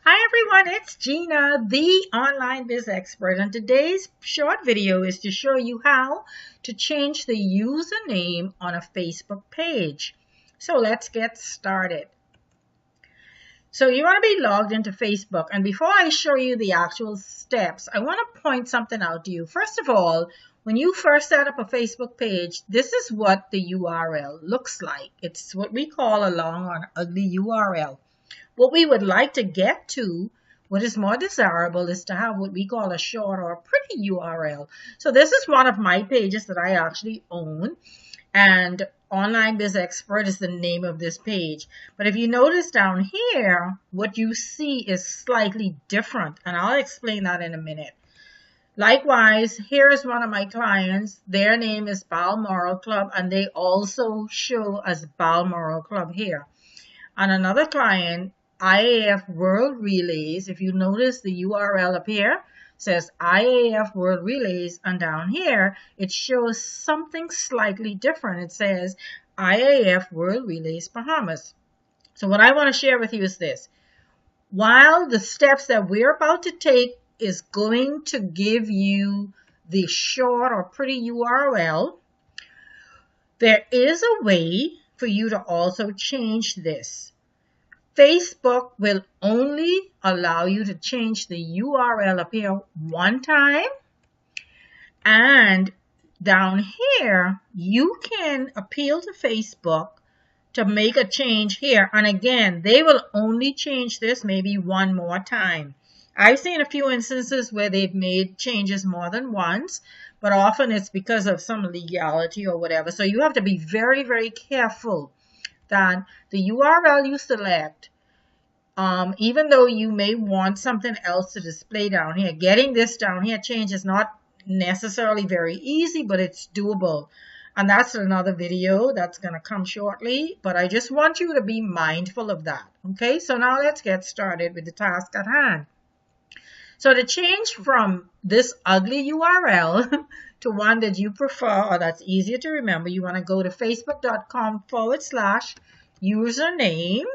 Hi everyone, it's Gina, the online biz expert, and today's short video is to show you how to change the username on a Facebook page. So let's get started. So you want to be logged into Facebook, and before I show you the actual steps, I want to point something out to you. First of all, when you first set up a Facebook page, this is what the URL looks like. It's what we call a long or ugly URL. What we would like to get to, what is more desirable, is to have what we call a short or a pretty URL. So this is one of my pages that I actually own, and Online Biz Expert is the name of this page. But if you notice down here, what you see is slightly different, and I'll explain that in a minute. Likewise, here is one of my clients. Their name is Balmoral Club, and they also show as Balmoral Club here. On another client, IAF World Relays, if you notice the URL up here says IAF World Relays, and down here it shows something slightly different. It says IAF World Relays Bahamas. So what I want to share with you is this. While the steps that we're about to take is going to give you the short or pretty URL, there is a way for you to also change this. Facebook will only allow you to change the URL up here one time, and down here you can appeal to Facebook to make a change here, and again they will only change this maybe one more time. I've seen a few instances where they've made changes more than once, but often it's because of some legality or whatever. So you have to be very, very careful that the URL you select, even though you may want something else to display down here, getting this down here change is not necessarily very easy, but it's doable. And that's another video that's going to come shortly, but I just want you to be mindful of that. Okay, so now let's get started with the task at hand. So to change from this ugly URL to one that you prefer or that's easier to remember, you want to go to facebook.com/username.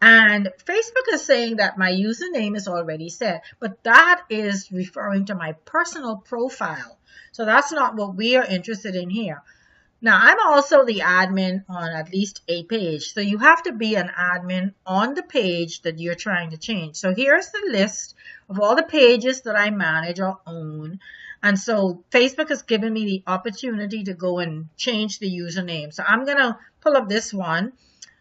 And Facebook is saying that my username is already set, but that is referring to my personal profile. So that's not what we are interested in here. Now, I'm also the admin on at least a page. So you have to be an admin on the page that you're trying to change. So here's the list of all the pages that I manage or own. And so Facebook has given me the opportunity to go and change the username. So I'm going to pull up this one.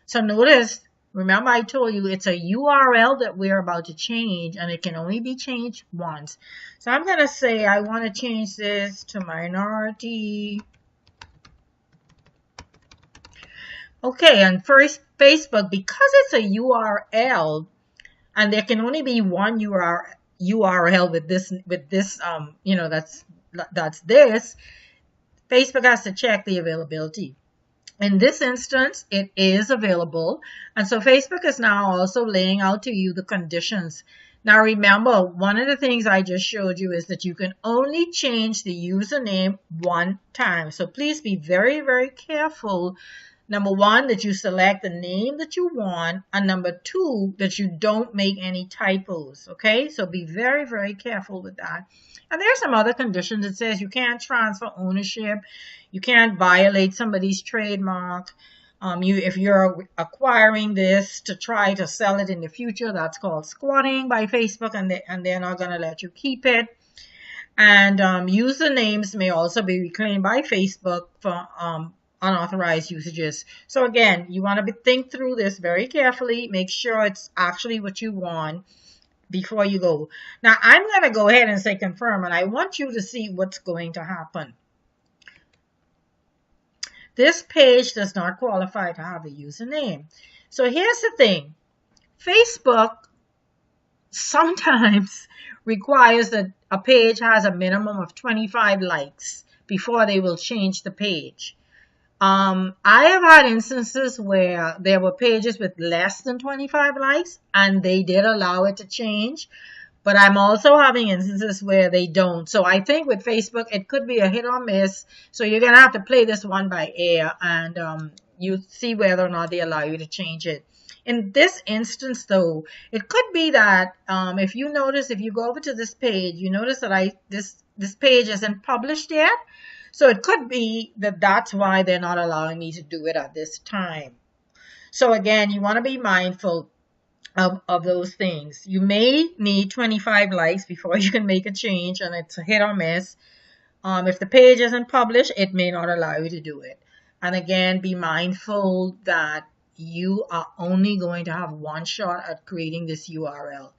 So notice, remember I told you it's a URL that we're about to change, and it can only be changed once. So I'm going to say I want to change this to minority. Okay, and first Facebook, because it's a URL and there can only be one URL with this you know, that's this, Facebook has to check the availability. In this instance, it is available, and so Facebook is now also laying out to you the conditions. Now remember, one of the things I just showed you is that you can only change the username one time. So please be very, very careful. Number one, that you select the name that you want, and number two, that you don't make any typos, okay? So be very, very careful with that. And there's some other conditions. It says you can't transfer ownership, you can't violate somebody's trademark. If you're acquiring this to try to sell it in the future, that's called squatting by Facebook, and they're not going to let you keep it. And usernames may also be reclaimed by Facebook for unauthorized usages. So again, you want to think through this very carefully. Make sure it's actually what you want before you go. Now I'm going to go ahead and say confirm, and I want you to see what's going to happen. This page does not qualify to have a username. So here's the thing. Facebook sometimes requires that a page has a minimum of 25 likes before they will change the page. I have had instances where there were pages with less than 25 likes and they did allow it to change, but I'm also having instances where they don't. So I think with Facebook, it could be a hit or miss. So you're going to have to play this one by ear, and you see whether or not they allow you to change it. In this instance, though, it could be that if you notice, if you go over to this page, you notice that this page isn't published yet. So it could be that that's why they're not allowing me to do it at this time. So again, you want to be mindful of those things. You may need 25 likes before you can make a change, and it's a hit or miss. If the page isn't published, it may not allow you to do it. And again, be mindful that you are only going to have one shot at creating this URL.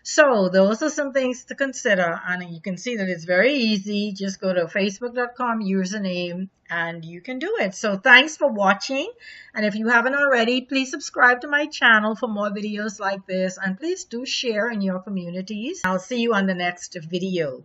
So those are some things to consider, and you can see that it's very easy. Just go to facebook.com username and you can do it. So thanks for watching, and if you haven't already, please subscribe to my channel for more videos like this, and please do share in your communities. I'll see you on the next video.